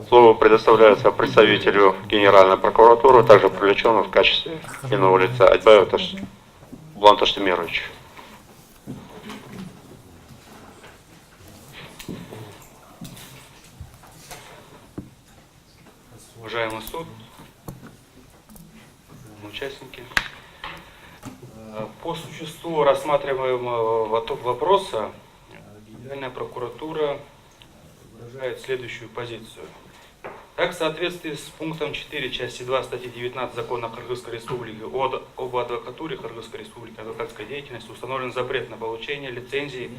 Слово предоставляется представителю Генеральной прокуратуры, также привлеченному в качестве иного лица Айтбаев Улан Таштемирович. Уважаемый суд, участники, по существу рассматриваемого вопроса Генеральная прокуратура выражает следующую позицию. Так, в соответствии с пунктом 4 части 2 статьи 19 Закона Кыргызской Республики об адвокатуре Кыргызской Республики, адвокатской деятельности, установлен запрет на получение лицензии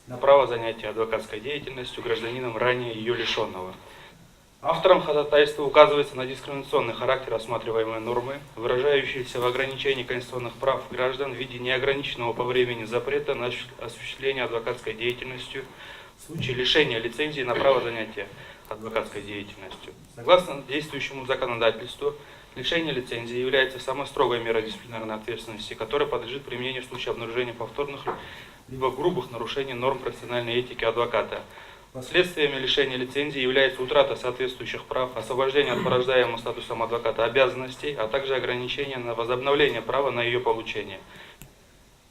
на право занятия адвокатской деятельностью гражданином, ранее ее лишенного. Автором ходатайства указывается на дискриминационный характер рассматриваемой нормы, выражающийся в ограничении конституционных прав граждан в виде неограниченного по времени запрета на осуществление адвокатской деятельностью в случае лишения лицензии на право занятия адвокатской деятельностью. Согласно действующему законодательству, лишение лицензии является самой строгой мерой дисциплинарной ответственности, которая подлежит применению в случае обнаружения повторных либо грубых нарушений норм профессиональной этики адвоката. Последствиями лишения лицензии является утрата соответствующих прав, освобождение от порождаемого статусом адвоката обязанностей, а также ограничение на возобновление права на ее получение.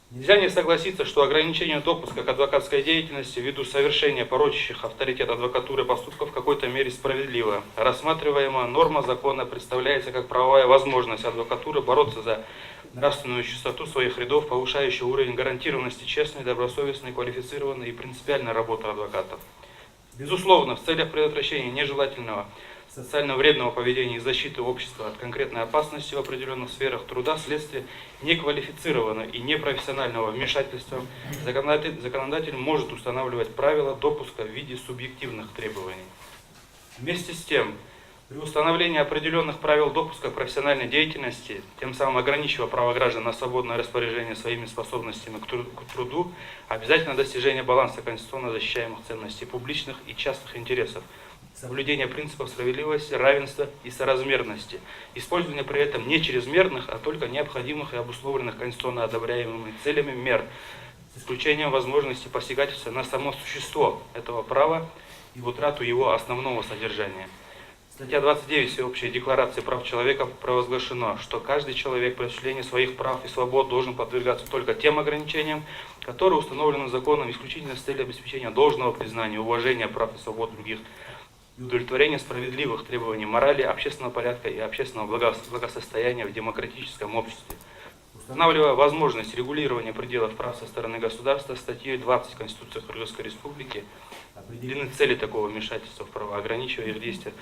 Нельзя не согласиться, что ограничение допуска к адвокатской деятельности ввиду совершения порочащих авторитет адвокатуры поступков в какой-то мере справедливо. Рассматриваемая норма закона представляется как правовая возможность адвокатуры бороться за нравственную чистоту своих рядов, повышающий уровень гарантированности честной, добросовестной, квалифицированной и принципиальной работы адвокатов. Безусловно, в целях предотвращения нежелательного социально вредного поведения и защиты общества от конкретной опасности в определенных сферах труда вследствие неквалифицированного и непрофессионального вмешательства законодатель может устанавливать правила допуска в виде субъективных требований. Вместе с тем, при установлении определенных правил допуска к профессиональной деятельности, тем самым ограничивая право граждан на свободное распоряжение своими способностями к труду, обязательно достижение баланса конституционно защищаемых ценностей публичных и частных интересов, соблюдение принципов справедливости, равенства и соразмерности, использование при этом не чрезмерных, а только необходимых и обусловленных конституционно одобряемыми целями мер, с исключением возможности посягательства на само существо этого права и в утрату его основного содержания. Статья 29 Всеобщей декларации прав человека провозглашено, что каждый человек при осуществлении своих прав и свобод должен подвергаться только тем ограничениям, которые установлены законом исключительно с целью обеспечения должного признания, уважения прав и свобод других и удовлетворения справедливых требований морали, общественного порядка и общественного благосостояния в демократическом обществе. Устанавливая возможность регулирования пределов прав со стороны государства, статьей 20 Конституции Кыргызской Республики определены цели такого вмешательства в права, ограничивая их действия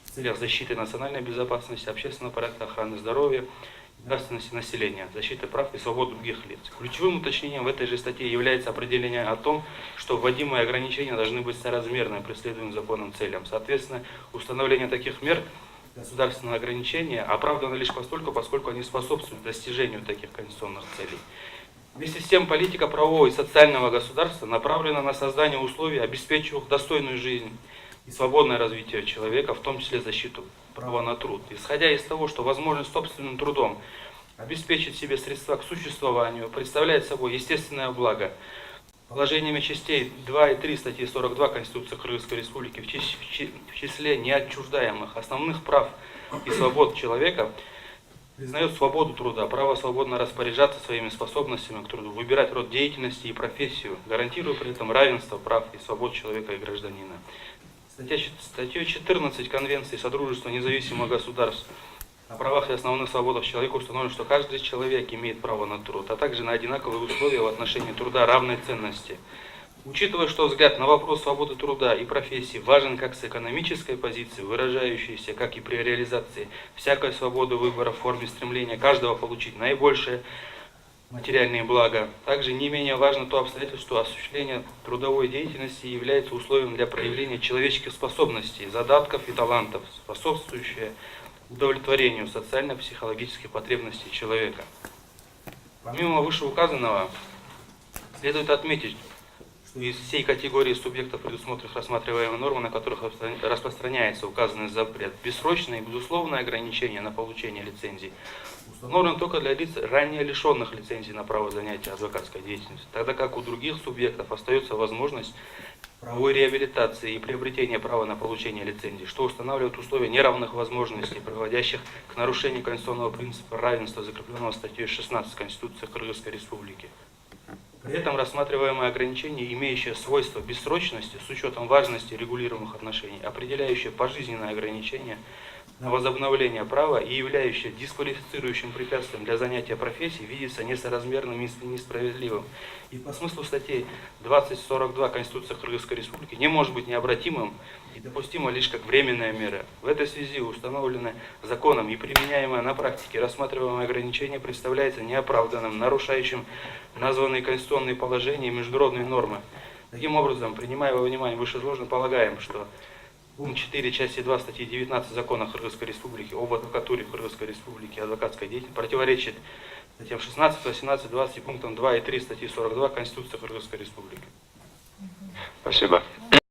в целях защиты национальной безопасности, общественного порядка, охраны здоровья, нравственности населения, защиты прав и свобод других лиц. Ключевым уточнением в этой же статье является определение о том, что вводимые ограничения должны быть соразмерны преследуемым законом целям. Соответственно, установление таких мер государственного ограничения оправдано лишь постольку, поскольку они способствуют достижению таких конституционных целей. Вместе с тем, политика правового и социального государства направлена на создание условий, обеспечивающих достойную жизнь и свободное развитие человека, в том числе защиту права на труд. Исходя из того, что возможность собственным трудом обеспечить себе средства к существованию представляет собой естественное благо, положениями частей 2 и 3 статьи 42 Конституции Кыргызской Республики в числе неотчуждаемых основных прав и свобод человека признает свободу труда, право свободно распоряжаться своими способностями к труду, выбирать род деятельности и профессию, гарантируя при этом равенство прав и свобод человека и гражданина. Статьей 14 Конвенции Содружества независимых государств о правах и основных свободах человека установлено, что каждый человек имеет право на труд, а также на одинаковые условия в отношении труда равной ценности. Учитывая, что взгляд на вопрос свободы труда и профессии важен как с экономической позиции, выражающейся как и при реализации всякой свободы выбора в форме стремления каждого получить наибольшее материальные блага, также не менее важно то обстоятельство, что осуществление трудовой деятельности является условием для проявления человеческих способностей, задатков и талантов, способствующее удовлетворению социально-психологических потребностей человека. Помимо вышеуказанного, следует отметить, что из всей категории субъектов, предусмотренных рассматриваемой нормой, на которых распространяется указанный запрет, бессрочное и безусловное ограничение на получение лицензий установлено только для лиц, ранее лишенных лицензии на право занятия адвокатской деятельностью, тогда как у других субъектов остается возможность правовой реабилитации и приобретения права на получение лицензии, что устанавливает условия неравных возможностей, приводящих к нарушению конституционного принципа равенства, закрепленного статьей 16 Конституции Кыргызской Республики. При этом рассматриваемое ограничение, имеющее свойство бессрочности с учетом важности регулируемых отношений, определяющее пожизненное ограничение на возобновление права и являющее дисквалифицирующим препятствием для занятия профессии, видится несоразмерным и несправедливым. И по смыслу статей 20-42 Конституции Кыргызской Республики не может быть необратимым и допустимо лишь как временная мера. В этой связи установленное законом и применяемое на практике рассматриваемое ограничение представляется неоправданным, нарушающим названные конституционные положения и международные нормы. Таким образом, принимая во внимание вышеизложенное, полагаем, что пункт 4 части 2 статьи 19 Закона Кыргызской Республики об адвокатуре Кыргызской Республики и адвокатской деятельности противоречит статьям 16, 18, 20 и пунктам 2 и 3 статьи 42 Конституции Кыргызской Республики. Спасибо.